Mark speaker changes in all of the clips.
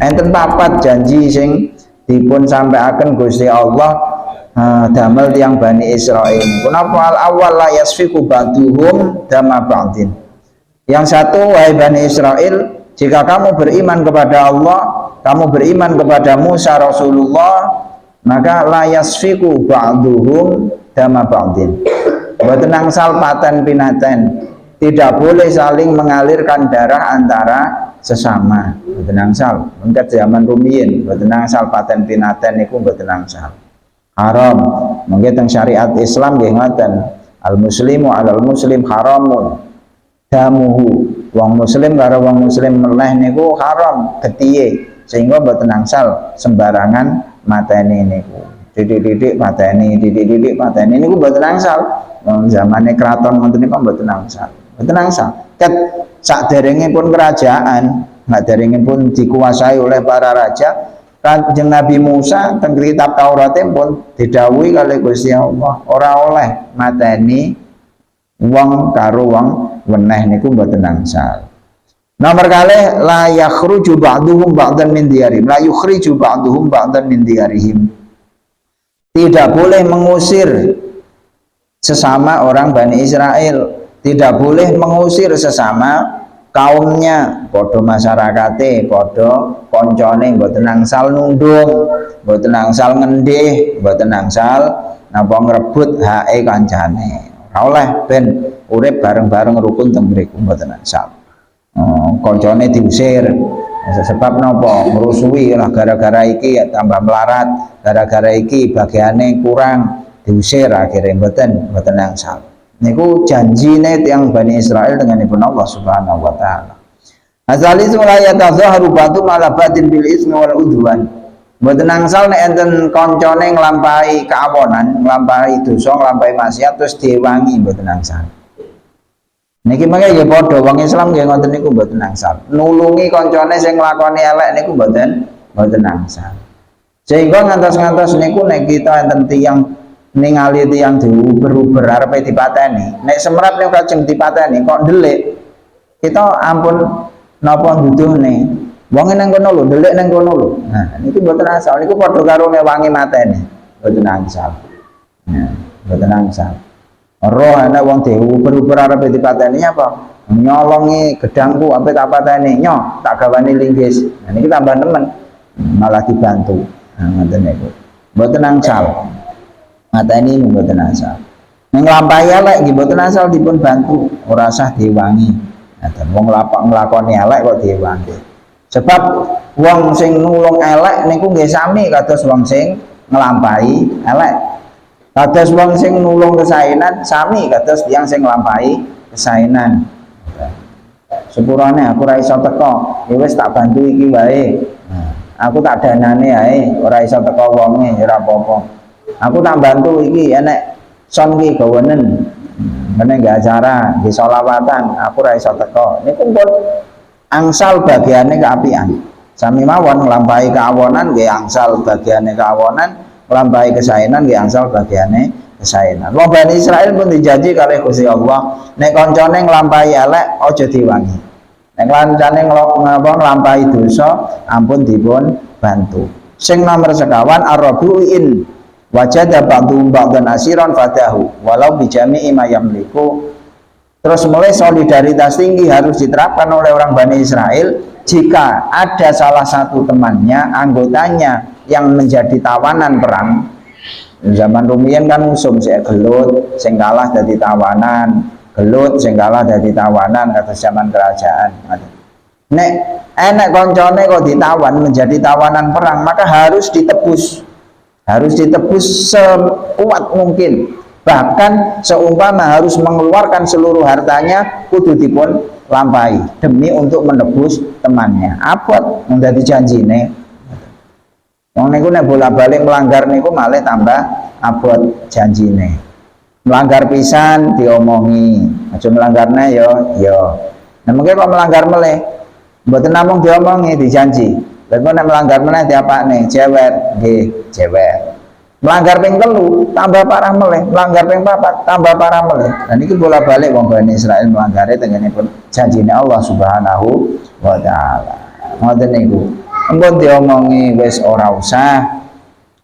Speaker 1: enten papat janji sing dipun sampaikan Gusti Allah damel tiang Bani Israil. Kenapa al awal la yasfiku ba'duhum dama ba'din. Yang satu, wahai Bani Israil, jika kamu beriman kepada Allah, kamu beriman kepada Musa Rasulullah, maka la yasfiku ba'duhum dama ba'din. Mboten angsal paten pinaten, tidak boleh saling mengalirkan darah antara sesama. Mboten angsal, mengkat zaman rumiyin, mboten angsal paten pinaten niku mboten angsal. Haram, mengke teng syariat Islam nggih ngoten. Al muslimu alal muslim haramun damuhu. Wong muslim karo wong muslim meleh niku haram getihe, sehingga mboten angsal sembarangan mateni niku. Didik-didik mateni, didik-didik mateni niku mboten angsal. Zamane kraton ngoten niku mboten angsal. Mboten angsal. Ket sakderengipun kerajaan, sakderengipun dikuasai oleh para raja, Kanjeng Nabi Musa teng kitab Taurat pun didhawuhi kalih Gusti Allah ora oleh mateni wong karo wong weneh niku mboten angsal. Nomor kalih la yakhruju ba'duhum ba'dan min diyarihim, la yukhriju ba'duhum ba'dan min diyarihim. Tidak boleh mengusir sesama orang Bani Israel, tidak boleh mengusir sesama kaumnya, podo masyarakate, podo koncone, mboten angsal nundung, mboten angsal ngendih, mboten angsal napa ngrebut hake kancane. Ora oleh ben urip bareng-bareng rukun teng mriku mboten angsal. Koncone diusir. Sebab napa? Ngrusui lah gara-gara iki ya tambah melarat, gara-gara iki bagiane kurang diusir akhirnya mboten angsal. Niku janjine tiang Bani Israel dengan ibn Allah Subhanahu wa taala. Azali la yatazaharu ba'dhum ala ba'din bil ismi wal udwan. Mboten angsal nek enten kancane nglampahi kawonan, nglampahi dosa, nglampahi maksiat terus diwangi mboten angsal. Niki mangke nggih padha wong Islam nggih ngoten niku mboten angsal. Nulungi kancane sing nglakoni elek niku mboten angsal. Sehingga ngantos-ngantos niku nek kita enten tiyang ningali tiyang diuber-uber arepe dipateni, nek semrat nek kajeng dipateni kok ndelik, kita ampun napa nduduhne wong nang kono lho, ndelik nang kono lho. Nah niku mboten asal, niku padha karo ngewangi mateni mboten angsal. Nah mboten angsal. Roh ana wong diuber-uber arepe dipateni apa nyolongi gedangku ampe tak pateni, nyoh tak gawani linggis. Nah niki tambah nemen malah dibantu. Nah ngoten niku mboten angsal. Mata ini mboten asal. Ning nglampahi elek nggih mboten asal dipun bantu, ora usah diwangi. Nah, wong nglakoni elek kok diwangi. Sebab wong sing nulung elek niku nggih sami kados wong sing nglampahi elek. Kados wong sing nulung kesaenan sami kados tiyang sing nglampahi kesaenan. Sepurane aku ora iso teko, ya wis tak bantu iki wae. Aku tak danane ae, ora iso teko wonge ya ora apa-apa. Aku tak bantu iki enek son iki gawenen meneh nggak acara di sholawatan aku ra iso teko niku pun angsal bagiane keapian sami mawon nglampahi keawonan nggih angsal bagiane keawonan, nglampahi kesaenan nggih angsal bagiane kesaenan. Wong Bani Israil pun dijanji kalih Gusti Allah nek kancane nglampahi elek aja diwangi, nek kancane nglampahi dosa ampun dipun bantu. Sing nomor sekawan ar-rabu'in wajada ba'dhum ba'dan asiran fadahu walau bijami'i ma yamliku. Terus mulai solidaritas tinggi harus diterapkan oleh orang Bani Israel jika ada salah satu temannya, anggotanya yang menjadi tawanan perang. Zaman rumiyin kan musuh sing gelut, sing kalah dadi tawanan, gelut sing kalah dadi tawanan kata zaman kerajaan. Nek enek koncone kok ditawan menjadi tawanan perang, maka harus ditebus sekuat mungkin, bahkan seumpama harus mengeluarkan seluruh hartanya kudu dipun lampahi demi untuk menebus temannya. Abot menjadi janjine wong niku nek bolak-balik melanggar niku malah tambah abot janjine. Melanggar pisan diomongi, aja melanggarnya yo. Nah mungkin kok melanggar meleh mboten namung diomongi dijanji. Lalu nek melanggar meneh diapakne? Jewer, nggih, jewer. Melanggar ping 3 tambah parah meleh, melanggar ping 4 tambah parah meleh. Dan iki bola-balik wong Bani Israil melanggare tengenipun janjine Allah Subhanahu wa taala. Ngoten niku. engko diomongi wis ora usah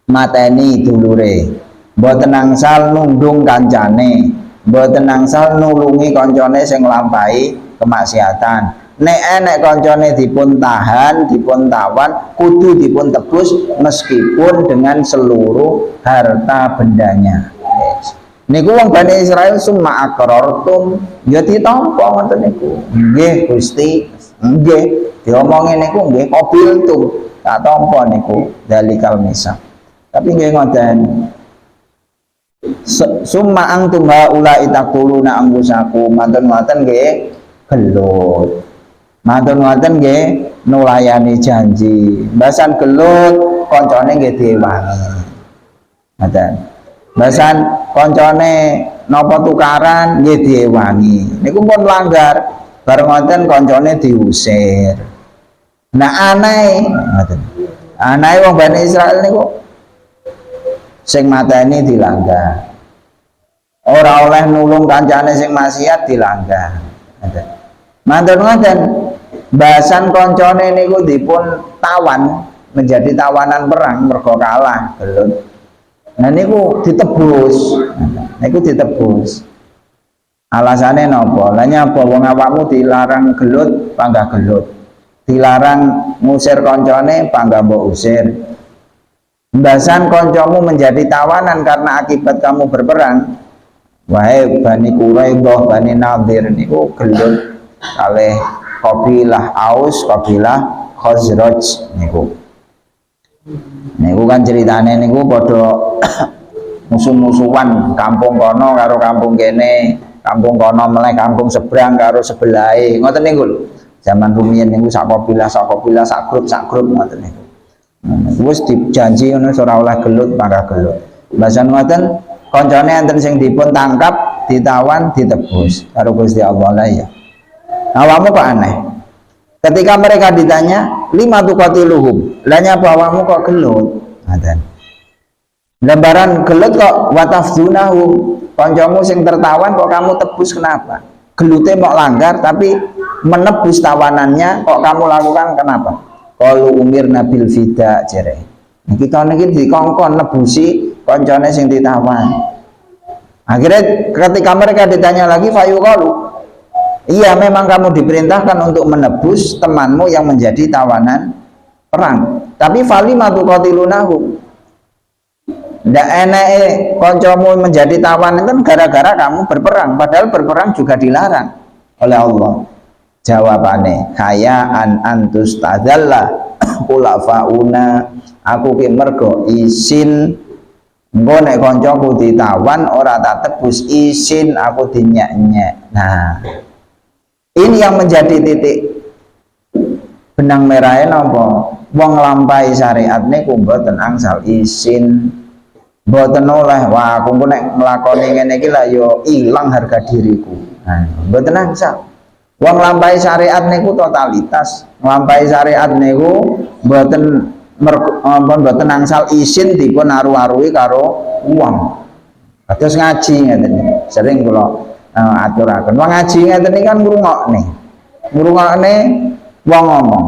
Speaker 1: mateni dulure, mboten angsal nundung kancane, mboten angsal nulungi kancane sing nglampahi kemaksiatan. Nek enek kancane dipun tahan, dipun tawan, kudu dipun tebus meskipun dengan seluruh harta bendanya. Yes. Niku wong Bani Israil summa aqrartum, ya ditampa ngoten niku. Nggih Gusti, nggih. Diomongi niku nggih qabiltum, tak tampa niku dalikal misal. Tapi nggih ngoten. Summa antum haula itaquluna anggusakum, manten-manten nggih gelut. Manten-manten nggih nulayani janji. Basan gelut koncone nggih diwangi. Ngoten. Basan koncone napa tukaran nggih diwangi. Niku pun langgar. Bareng ngoten koncone diusir. Nah aneh ngoten. Aneh wong Bani Israil niku sing mateni dilanggar. Ora oleh nulung kancane sing maksiat dilanggar. Ngoten. Manten-manten bahasan koncone niku dipun tawan menjadi tawanan perang mergo kalah gelut. Nah niku ditebus. Niku ditebus. Alasane napa? Lah nyapa wong awakmu dilarang gelut, panggah gelut. Dilarang ngusir koncone, panggah mbok usir. Bahasan koncomu menjadi tawanan karena akibat kamu berperang. Wahai Bani Quraidah, Bani Nadir niku gelut kalih kabilah Aus, kabilah Khazraj niku. Niku kan ceritane niku padha musuh-musuhan kampung kono karo kampung kene, kampung kono meleh kampung seberang karo sebelahe. Ngoten niku lho. Zaman rumiyin niku sak kabilah, sak grup ngoten niku. Wis dijanji ngono ora oleh gelut, maka gelut. Bahasan ngoten kancane enten sing dipun tangkap, ditawan, ditebus karo Gusti Allah lah ya. Awakmu kok aneh. Ketika mereka ditanya, lima tuqatiluhum, lah nyapa awakmu kok gelut? Ngoten. Lembaran gelut kok watafdunahum, kancamu sing tertawan kok kamu tebus kenapa? Gelute mau langgar tapi menebus tawanannya kok kamu lakukan kenapa? Qalu umirna bil fida jere. Kita niki dikongkon nebusi kancane sing ditawan. Akhirnya ketika mereka ditanya lagi fayuqalu, iya memang kamu diperintahkan untuk menebus temanmu yang menjadi tawanan perang. Tapi falima tuqatilunahum. Ndak enake kancamu menjadi tawanan kan gara-gara kamu berperang, padahal berperang juga dilarang oleh Allah. Jawabane kayaan antus tadzalla khulafauna, aku ki mergo isin engko nek kancaku ditawan ora tak tebus isin aku dinyek-nyek. Nah, ini yang menjadi titik benang merahnya napa? Wong nglampahi syariat niku mboten angsal isin, mboten oleh wah aku nek nglakoni ngene iki lah ya ilang harga diriku. Nah, mboten angsal. Wong nglampahi syariat niku totalitas, nglampahi syariat niku mboten mboten angsal isin dipun aru-arui karo uang. Kados ngaji ngeten iki. Sering kula aturaken. Wong ngaji ngeten iki kan ngrungokne. Ngrungokne wong ngomong.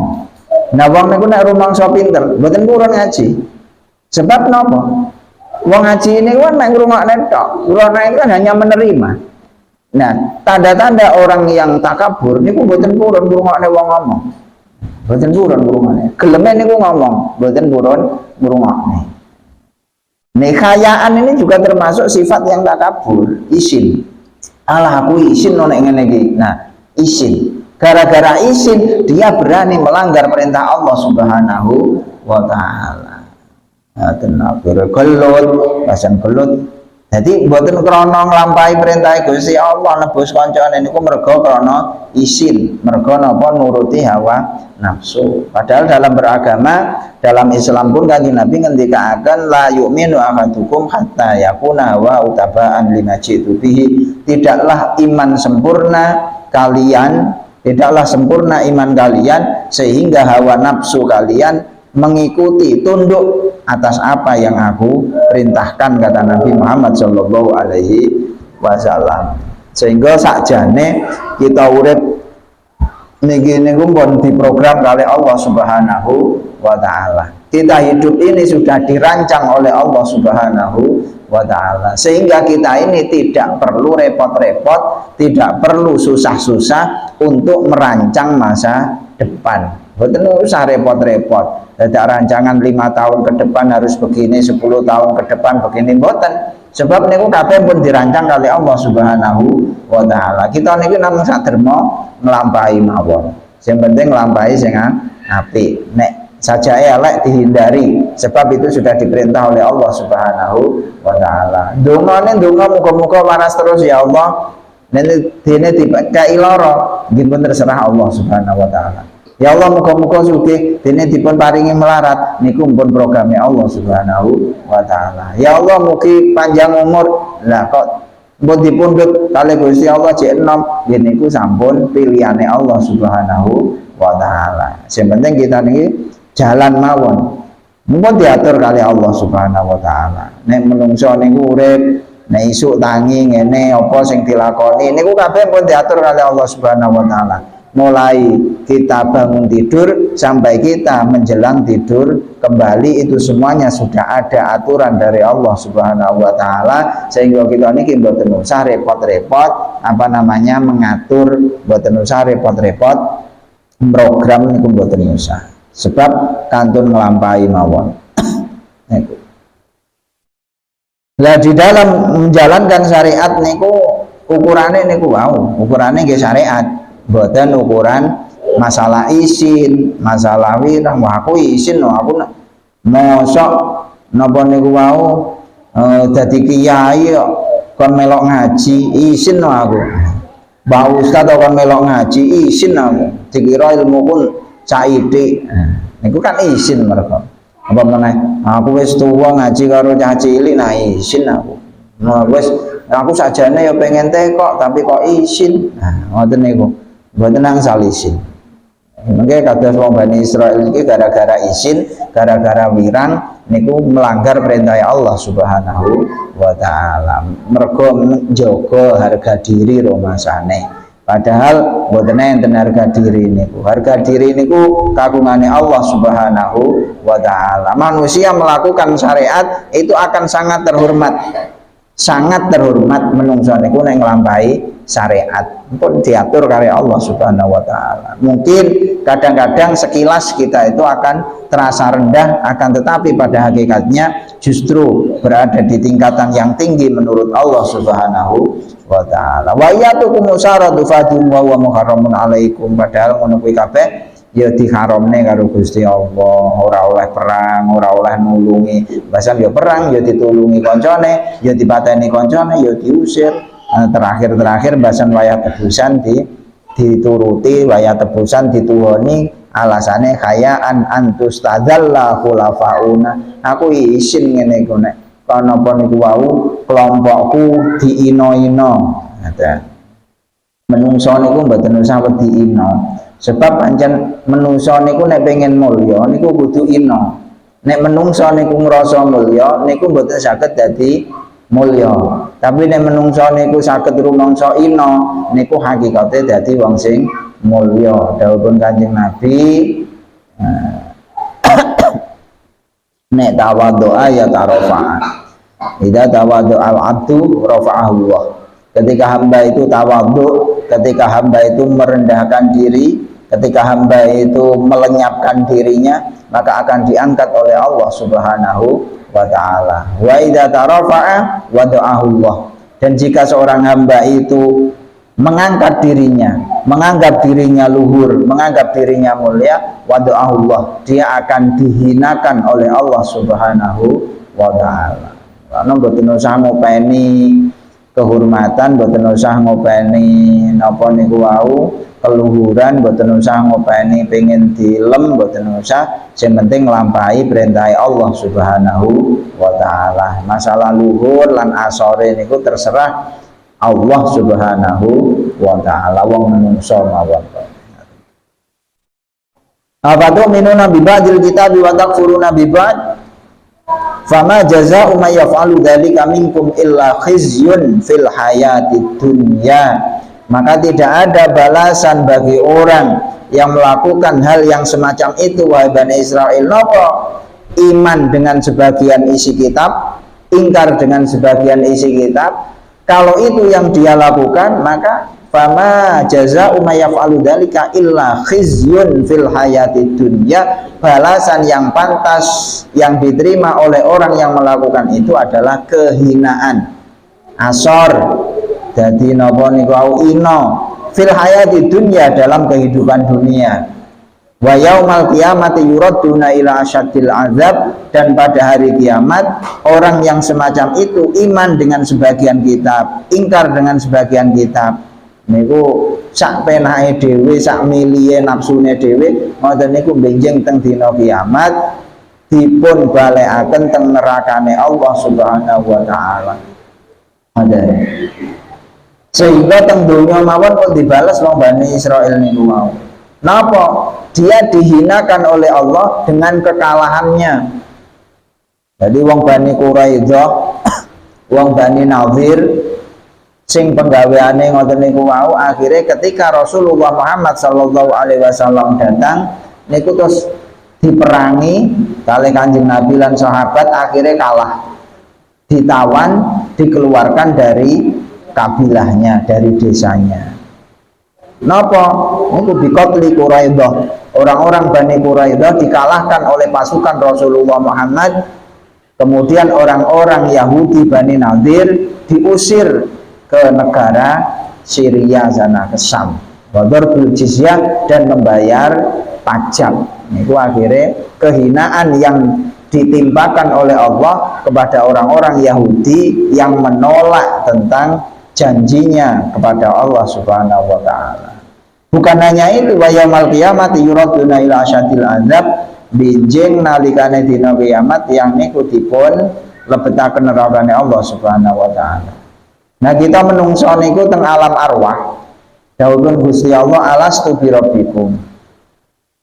Speaker 1: Nah wong niku nek rumangsa pinter, mboten purun ngaji. Sebab napa? Wong ngaji ini kan nek ngrungokne tok. Ngrungokne itu kan hanya menerima. Nah, tanda-tanda orang yang takabur niku mboten purun ngrungokne wong ngomong. Mboten purun ngrungokne. Geleme niku ngomong, mboten purun ngrungokne. Kekayaan ini juga termasuk sifat yang takabur, isin. Alah aku isin nek ngene iki. Nah, isin. Gara-gara isin dia berani melanggar perintah Allah Subhanahu wa taala. Tenabur gelut, basan gelut. Jadi mboten krana nglampahi perintah Gusti Allah nebus kancane niku mergo krana isin, mergo napa nuruti hawa nafsu. Padahal dalam beragama, dalam Islam pun Kanjeng Nabi ngendikaaken la yu'minu ahadukum hatta yakuna wa utabaan lima jitu bihi. Tidaklah iman sempurna kalian, tidaklah sempurna iman kalian sehingga hawa nafsu kalian mengikuti tunduk atas apa yang aku perintahkan, kata Nabi Muhammad Shallallahu Alaihi Wasallam. Sehingga sakjane kita urip niki niku pun diprogram oleh Allah Subhanahu wa ta'ala. Kita hidup ini sudah dirancang oleh Allah Subhanahu wa ta'ala, sehingga kita ini tidak perlu repot-repot, tidak perlu susah-susah untuk merancang masa depan. Betul, usah repot-repot. Ada rancangan 5 tahun ke depan harus begini, 10 tahun ke depan begini, boten. Sebab niku kabeh pun dirancang oleh Allah Subhanahu wa ta'ala. Kita niku namung sak derma nglampahi mawon. Sing penting nglampahi sing apik. Nek saja elek dihindari, sebab itu sudah diperintah oleh Allah Subhanahu wa ta'ala. Dongane donga muga-muga waras terus ya Allah. Nek dene dipakai lara, nggih terserah Allah Subhanahu wa ta'ala. Ya Allah muga-muga sugih dene dipun paringi melarat, niku pun programe Allah Subhanahu wa ta'ala. Ya Allah mugi panjang umur. Lah kok mbok dipundhut kalih Gusti Allah jek enom, nggih niku sampun pilihane Allah Subhanahu wa ta'ala. Sing penting kita niki jalan mawon, mumpun diatur kali Allah Subhanahu wa ta'ala. Nek menungso niku urip, nek isuk tangi ngene apa sing dilakoni niku kabeh pun diatur kali Allah Subhanahu wa ta'ala. Mulai kita bangun tidur sampai kita menjelang tidur kembali, itu semuanya sudah ada aturan dari Allah Subhanahu wa ta'ala, sehingga kita niki mboten usah repot-repot mengatur, mboten usah repot-repot program niku mboten usah. Sebab kantun ngelampahi mawon. Nah, di dalam menjalankan syariat niku ukurannya niku ukurannya nggih syariat, mboten ukuran masalah isin, masalah wirang. Wah aku isin no, aku mosok napa niku dadi kiai kon melok ngaji isin no aku. Mbah Ustaz kon melok ngaji isin aku. Dikira ilmu pun caide, niku kan izin mereka. Apa meneh? Aku wis tuwa ngaji karo cah cilik, nah izin aku. Nah wis aku sajane ya pengen tekok tapi kok izin. Nah ngoten niku. Mboten angsal izin. Mengke kados wong Bani Israil iki gara-gara izin, gara-gara wirang niku melanggar perintah Allah Subhanahu wa ta'ala. Mergo njaga harga diri romasane. Padahal mboten enten harga diri niku. Harga diri niku kagungane Allah Subhanahu wa ta'ala. Manusia melakukan syariat itu akan sangat terhormat. Sangat terhormat menungso niku nek nglampahi syariat. Pun diatur karo Allah Subhanahu wa ta'ala. Mungkin kadang-kadang sekilas kita itu akan terasa rendah, akan tetapi pada hakikatnya justru berada di tingkatan yang tinggi menurut Allah Subhanahu wa ta'ala. Wa yatukum musaradu fadum wa muharramun alaikum, padahal ngono kuwi kabeh ya diharamne karo Gusti Allah. Ora oleh perang, ora oleh nulungi. Bahkan ya perang ya ditulungi koncone, ya dipateni koncone, ya diusir. Terakhir bahkan wayah tebusan dituruti, wayah tebusan dituhoni, alasannya khayaan antus tadzalla khulafauna. Aku izin ngene iku nek kana apa niku wau kelompokku diino-ino. Menungso niku mboten usah wedi ino. Sebab pancen menungso niku nek pengen mulya niku kudu ino. Nek menungso niku ngrasa mulya niku mboten saged dadi mulya. Tapi nek menungso niku saged rumangsa ino niku hakikate dadi wong sing mulya. Dawuhipun Kanjeng Nabi, nek tawadhu'a ya tarofa'a. Idza tawadhu'a al-'abdu rafa'ahu Allah. Ketika hamba itu tawadhu, ketika hamba itu merendahkan diri, ketika hamba itu melenyapkan dirinya, maka akan diangkat oleh Allah Subhanahu wa ta'ala. Wa idza tarafa'a wada'ahu Allah. Dan jika seorang hamba itu mengangkat dirinya, menganggap dirinya luhur, menganggap dirinya mulia, wada'ahu Allah, dia akan dihinakan oleh Allah Subhanahu wa ta'ala. Karena mboten usah ngopeni kehormatan, mboten usah ngopeni napa niku wau keluhuran, mboten usah ngopeni pengen dilem, mboten usah. Sing penting nglampahi perintah Allah Subhanahu wa ta'ala. Masalah luhur lan asore niku terserah Allah Subhanahu wa ta'ala. Wong menungso mawon. Afatu minuna bi ba'dil kitabi wa takfuruna bi ba'd. Fama jazaa'u may yaf'alu dzalika minkum illa khizyun fil hayatid dunya maka tidak ada balasan bagi orang yang melakukan hal yang semacam itu. Wahai Bani Israil, nopo iman dengan sebagian isi kitab, ingkar dengan sebagian isi kitab. Kalau itu yang dia lakukan, maka fama jazaa'u may yaf'alu dzalika illa khizyun fil hayatid dunya. Balasan yang pantas yang diterima oleh orang yang melakukan itu adalah kehinaan, asor. Jadi napa niku ino fil hayatid dunya, dalam kehidupan dunia. Wa yaumal qiyamati yuradduna ila asyaddil azab, dan pada hari kiamat orang yang semacam itu iman dengan sebagian kitab, ingkar dengan sebagian kitab, niku sak penake dhewe, sak milihe nafsune dhewe, ngoten niku benjing teng dina kiamat dipun balekaken teng nerakane Allah Subhanahu wa taala. Sehingga teng donya mawon kok dibales wong Bani Israil niku mau. Napa? Dia dihinakan oleh Allah dengan kekalahannya. Jadi wong Bani Quraidah, wong Bani Nadir, sing penggaweane ngoten niku wau, akhirnya ketika Rasulullah Muhammad sallallahu alaihi wasallam datang niku terus diperangi kali Kanjeng Nabi lan sahabat, akhirnya kalah, ditawan, dikeluarkan dari kabilahnya, dari desanya. Napa? Niku bikotli Quraidah, orang-orang Bani Quraidah dikalahkan oleh pasukan Rasulullah Muhammad. Kemudian orang-orang Yahudi Bani Nadir diusir ke negara Syria sana, ke Syam, wadarbul jizyah, dan membayar pajak. Itu akhirnya kehinaan yang ditimpakan oleh Allah kepada orang-orang Yahudi yang menolak tentang janjinya kepada Allah Subhanahu wa taala. Bukan hanya itu, wa yaumul qiyamati yuraduna ila asyadil azab, benjing nalikane dina kiamat yang niku dipun lebetaken nerakane Allah Subhanahu wa taala. Nah, kita menungso niku teng alam arwah. Dawuhipun Gusti Allah, alastu bi rabbikum.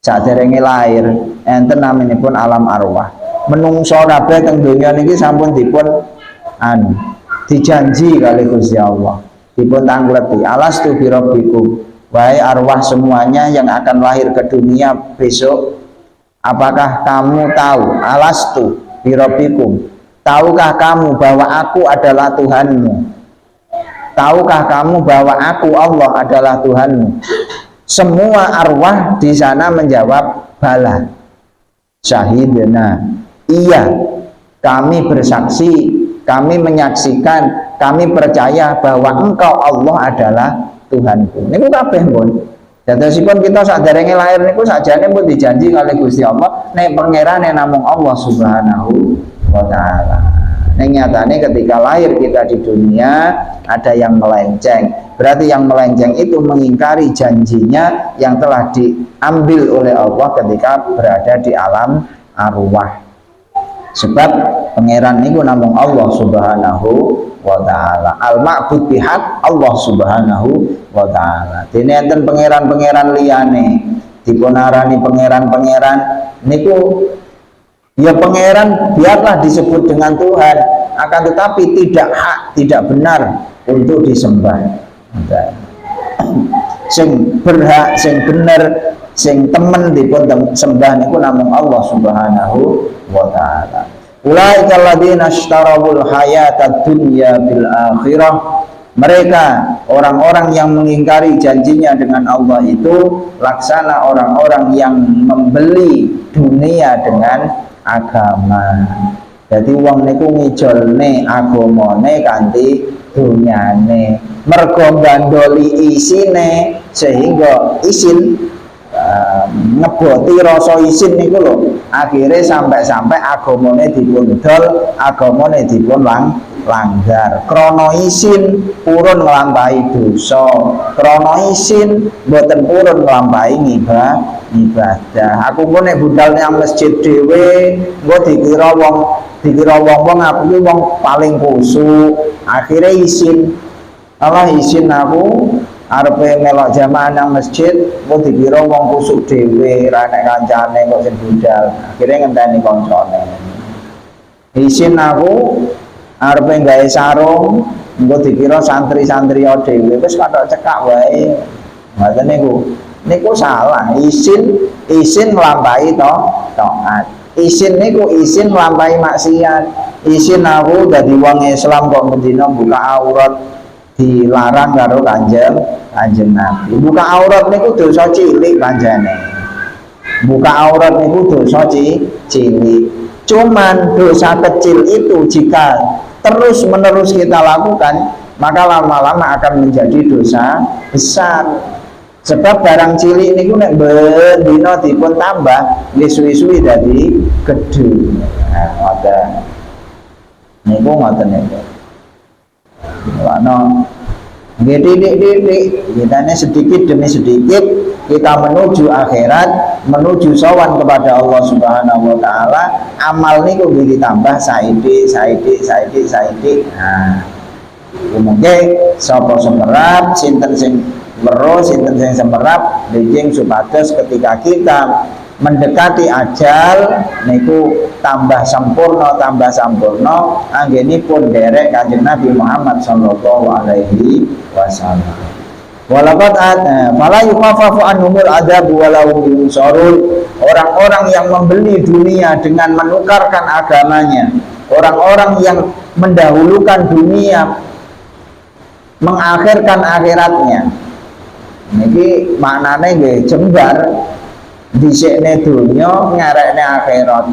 Speaker 1: Saderenge lahir enten naminipun alam arwah. Menungso kabeh teng donya niki sampun dipun dijanji kali Gusti Allah, dipun tangleti, alastu bi rabbikum. Wahai arwah semuanya yang akan lahir ke dunia besok, apakah kamu tahu, alastu bi rabbikum, tahukah kamu bahwa aku adalah Tuhanmu? Tahukah kamu bahwa aku Allah adalah Tuhanmu? Semua arwah di sana menjawab bala. Syahidna, iya, kami bersaksi, kami menyaksikan, kami percaya bahwa engkau Allah adalah Tuhanku. Niku kabeh pun. Dadosipun kita saderenge lahir niku sakjane pun dijanji kali Gusti Allah nek pangerane namung Allah Subhanahu wa taala. Ning nyatane ketika lahir kita di dunia ada yang melenceng. Berarti yang melenceng itu mengingkari janjinya yang telah diambil oleh Allah ketika berada di alam arwah. Sebab pangeran niku namung Allah Subhanahu wa taala. Al ma'bud bihaq Allah Subhanahu wa taala. Dene enten pangeran-pangeran liyane dipunarani pangeran-pangeran niku ya pangeran biarlah disebut dengan Tuhan, akan tetapi tidak hak, tidak benar untuk disembah. Sing berhak, sing bener, sing temen dipun sembah niku namung Allah Subhanahu wa taala. Ulaika alladzina ishtarawul hayatad dunya bil akhirah. Mereka orang-orang yang mengingkari janjinya dengan Allah itu laksana orang-orang yang membeli dunia dengan agama. Jadi wong niku ngijolne agamane kanthi dunyane, mergo gandoli isine sehingga isin ngeboti rasa isin niku lho, akhirnya sampai agamane dipun dol, agamane dipun langgar. Krana isin purun nglampahi dosa, krana isin mboten purun nglampahi ibadah. Aku pun nek budal nang masjid dhewe engko dikira wong aku ki wong paling kusuk, akhirnya isin Allah isin aku arepe melok jamaah nang masjid, kok dikira wong kusuk dhewe, ra nek kancane kok sing budal. Akhire ngenteni kancane. Isin aku arepe gawe sarung, engko dikira santri-santri dhewe wis kathok cekak wae. Ngoten niku salah. Isin nglampahi taat. Isin niku isin nglampahi maksiat. Isin aku dadi wong Islam kok mendina buka aurat dilarang karo Kanjeng Nabi. Buka aurat niku dosa cilik pancene. Buka aurat niku dosa cilik. Cuman dosa kecil itu jika terus menerus kita lakukan, maka lama-lama akan menjadi dosa besar. Sebab barang cilik niku nek bendina dipun tambah suwi-suwi dadi gedhe. Nah, ngoten. Niku ngoten niku. Ono titik-titik kitanya sedikit demi sedikit kita menuju akhirat, menuju sowan kepada Allah Subhanahu wa taala. Amal niku ditambah saiki. Nah, mungkin sapa semerap sinten sing lero sinten sing semerap dijing supados ketika kita mendekati ajal niku tambah sempurna anggenipun derek Kanjeng Nabi Muhammad sallallahu alaihi wasallam. Walaqad fala yukhaffafu anhumul adab walau yunsarun. Orang-orang yang membeli dunia dengan menukarkan agamanya, orang-orang yang mendahulukan dunia mengakhirkan akhiratnya. Niki maknane nggih jembar dhisikne donya ngarekne akhirat.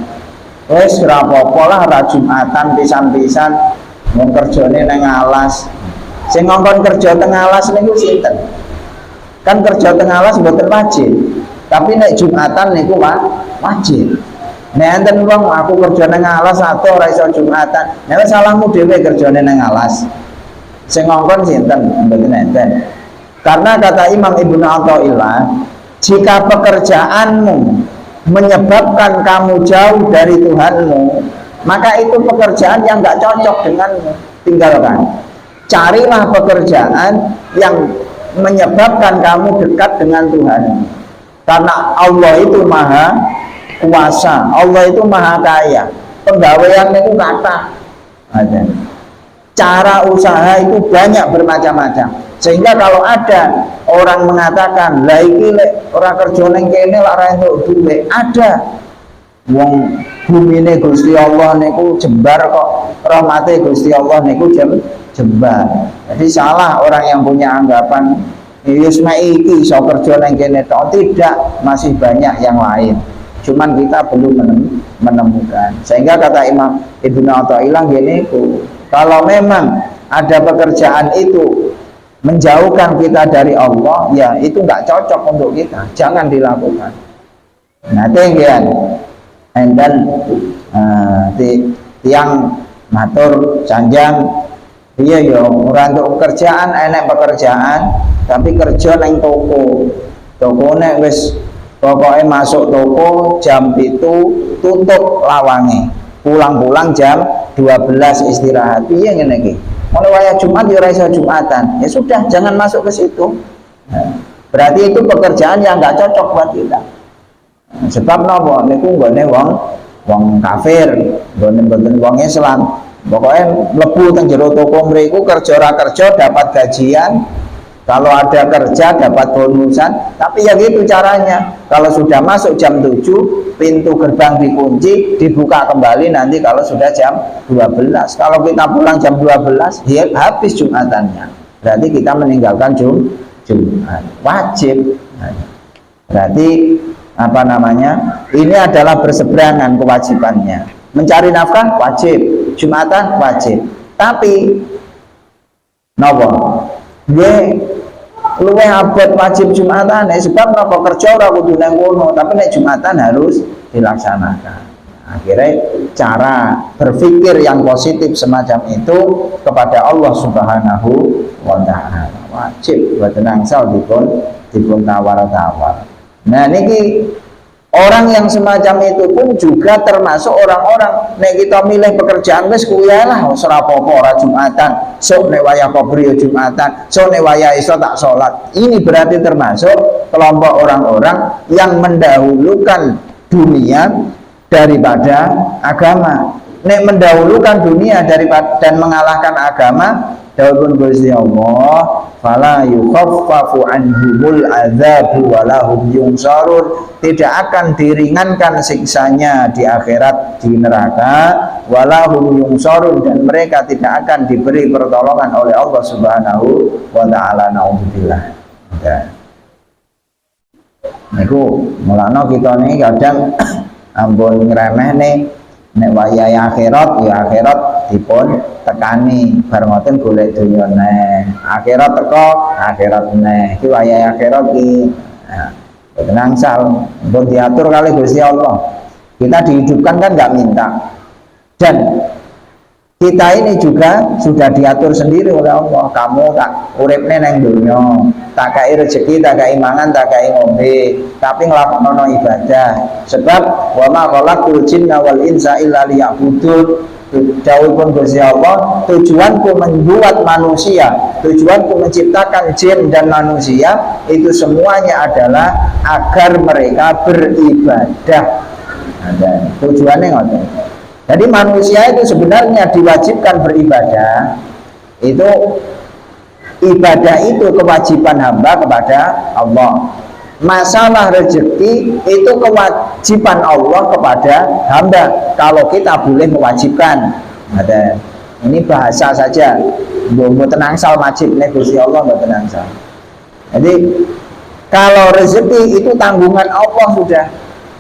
Speaker 1: Wis ora apa-apa lah ora Jumatan pisan-pisan wong kerjane nang alas. Sing ngongkon kerja teng alas niku sinten? Kan kerja teng alas mboten wajib. Tapi nek Jumatan niku wajib. Nek enten wong aku kerja nang alas atau ora iso Jumatan, nek salahmu dhewe kerjane nang alas. Sing ngongkon sinten? Mboten enten. Karena kata Imam Ibnu Athaillah, jika pekerjaanmu menyebabkan kamu jauh dari Tuhanmu, maka itu pekerjaan yang gak cocok denganmu, tinggalkan. Carilah pekerjaan yang menyebabkan kamu dekat dengan Tuhan. Karena Allah itu maha kuasa, Allah itu maha kaya. Penggawean itu kata ada. Cara usaha itu banyak bermacam-macam. Sehingga kalau ada orang mengatakan lah iki lek ora kerja ning kene lak ora entuk duwe, ada wong bumine Gusti Allah niku jembar kok, rahmate Gusti Allah niku jembar. Jadi salah orang yang punya anggapan wis mek iki iso kerja ning kene tok. Tidak, masih banyak yang lain. Cuman kita belum menemukan. Sehingga kata Imam Ibnu Athaillah gini, kalau memang ada pekerjaan itu menjauhkan kita dari Allah, ya itu nggak cocok untuk kita, jangan dilakukan. Nah, tinggian, dan tiang matur sanjang, iya yo, ora untuk pekerjaan, enak pekerjaan, tapi kerja neng toko nek wis pokoknya masuk toko jam itu tutup lawange, pulang jam 12 istirahat, iya ngene iki. Mulai wayah Jumat ya ora iso Jumatan. Ya sudah, jangan masuk ke situ. Nah, berarti itu pekerjaan yang enggak cocok buat kita. Nah, sebab napa niku nggone wong kafir, nggone wong Islam. Pokoknya mlebu teng jero toko mriku kerja ora kerja dapat gajian. Kalau ada kerja dapat bonusan, tapi ya gitu caranya. Kalau sudah masuk jam 7, pintu gerbang dikunci, dibuka kembali nanti kalau sudah jam 12. Kalau kita pulang jam 12, ya habis Jumatannya. Berarti kita meninggalkan Jumat. Wajib. Berarti apa namanya? Ini adalah berseberangan kewajibannya. Mencari nafkah wajib, Jumatan wajib. Tapi napa? Luwih abot wajib Jumatan, sebab napa kerja ora kudu nang kono, tapi nek Jumatan harus dilaksanakan. Akhirnya cara berpikir yang positif semacam itu kepada Allah Subhanahu wa taala wajib buat nangsal dipun tawar-tawar. Nah niki orang yang semacam itu pun juga termasuk orang-orang nek kita milih pekerjaan wis kuwi lah wis ora apa-apa ora Jumatan, sok nek wayah kobriyo Jumatan, sok nek wayah iso tak salat. Ini berarti termasuk kelompok orang-orang yang mendahulukan dunia daripada agama. Nek mendahulukan dunia daripada dan mengalahkan agama, Dawuhipun Gusti Allah, fala yukhaffafu anhumul adzabu walahum yunsarun, tidak akan diringankan siksanya di akhirat di neraka, walahum yunsarun, dan mereka tidak akan diberi pertolongan oleh Allah Subhanahu wa taala. Naudzubillah. Niku mulane kita niki kadang ampun ngremehne nek wayahe akhirat ya akhirat dipun tekani bar ngoten golek donya neh, akhirat teko akhirat neh, iki wayahe akhirat iki tenang sal pun diatur kali Gusti Allah. Kita dihidupkan kan nggak minta, dan kita ini juga sudah diatur sendiri oleh Allah. Kamu tak uripne nang donya, tak kai rezeki, tak kai mangan, tak kai ngombe, tapi nglakokno ibadah. Sebab wa ma khalaqul jinna wal insa illa liya'budun. Dawuhipun Gusti Allah, tujuanku membuat manusia, tujuanku menciptakan jin dan manusia itu semuanya adalah agar mereka beribadah. Ada tujuannya ngoten. Jadi manusia itu sebenarnya diwajibkan beribadah. Itu ibadah itu kewajiban hamba kepada Allah. Masalah rezeki itu kewajiban Allah kepada hamba. Kalau kita boleh mewajibkan. Ada ini bahasa saja. Mau tenang sal wajib nih Gusti Allah mau tenang sal. Jadi kalau rezeki itu tanggungan Allah sudah,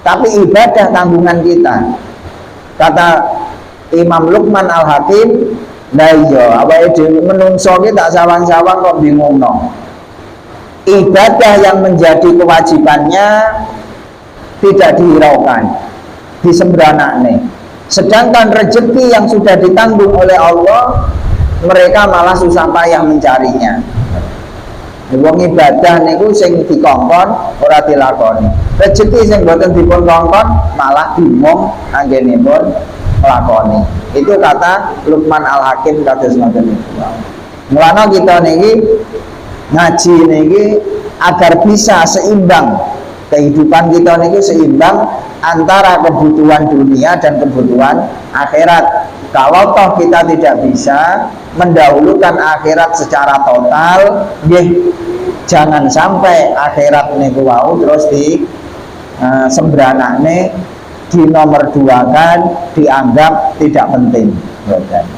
Speaker 1: tapi ibadah tanggungan kita. Kata Imam Luqman Al-Hakim, nah iya awake dhewe menungso ki tak sawang-sawang kok bingungno. Ibadah yang menjadi kewajibannya tidak dihiraukan, disembranakne. Sedangkan rezeki yang sudah ditanggung oleh Allah, mereka malah susah payah mencarinya. Wong ibadah niku sing dikongkon ora dilakoni. Rezeki sing boten dipun kongkon malah bingung anggenipun nglakoni. Itu kata Luqman Al-Hakim kados ngoten niku. Mulane kita niki ngaji niki agar bisa seimbang, kehidupan kita niki seimbang antara kebutuhan dunia dan kebutuhan akhirat. Kalau toh kita tidak bisa mendahulukan akhirat secara total, jangan sampai akhirat niku wau terus di sembranakne, di nomor duakan, dianggap tidak penting.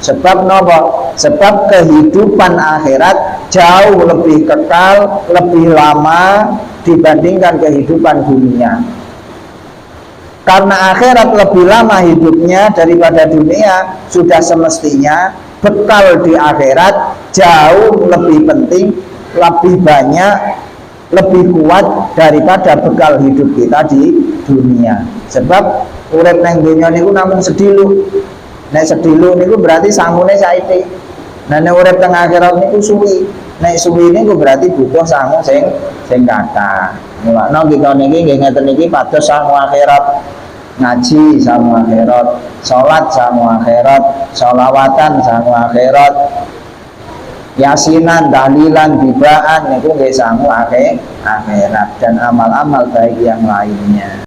Speaker 1: Sebab nopo? Sebab kehidupan akhirat jauh lebih kekal, lebih lama dibandingkan kehidupan dunia. Karena akhirat lebih lama hidupnya daripada dunia, sudah semestinya bekal di akhirat jauh lebih penting, lebih banyak, lebih kuat daripada bekal hidup kita di dunia. Sebab urip nang dunia niku namung sedilu. Nek sedilu niku berarti sangune saiki. Nah nek urip teng akhirat niku suwi. Nek suwi niku berarti butuh sangu sing kathah. Mulane kita niki nggih ngeten niki pados sangu akhirat. Ngaji sangu akhirat, salat sangu akhirat, sholawatan sangu akhirat, yasinan, tahlilan, bidaan niku nggih sangu akhirat dan amal-amal baik yang lainnya.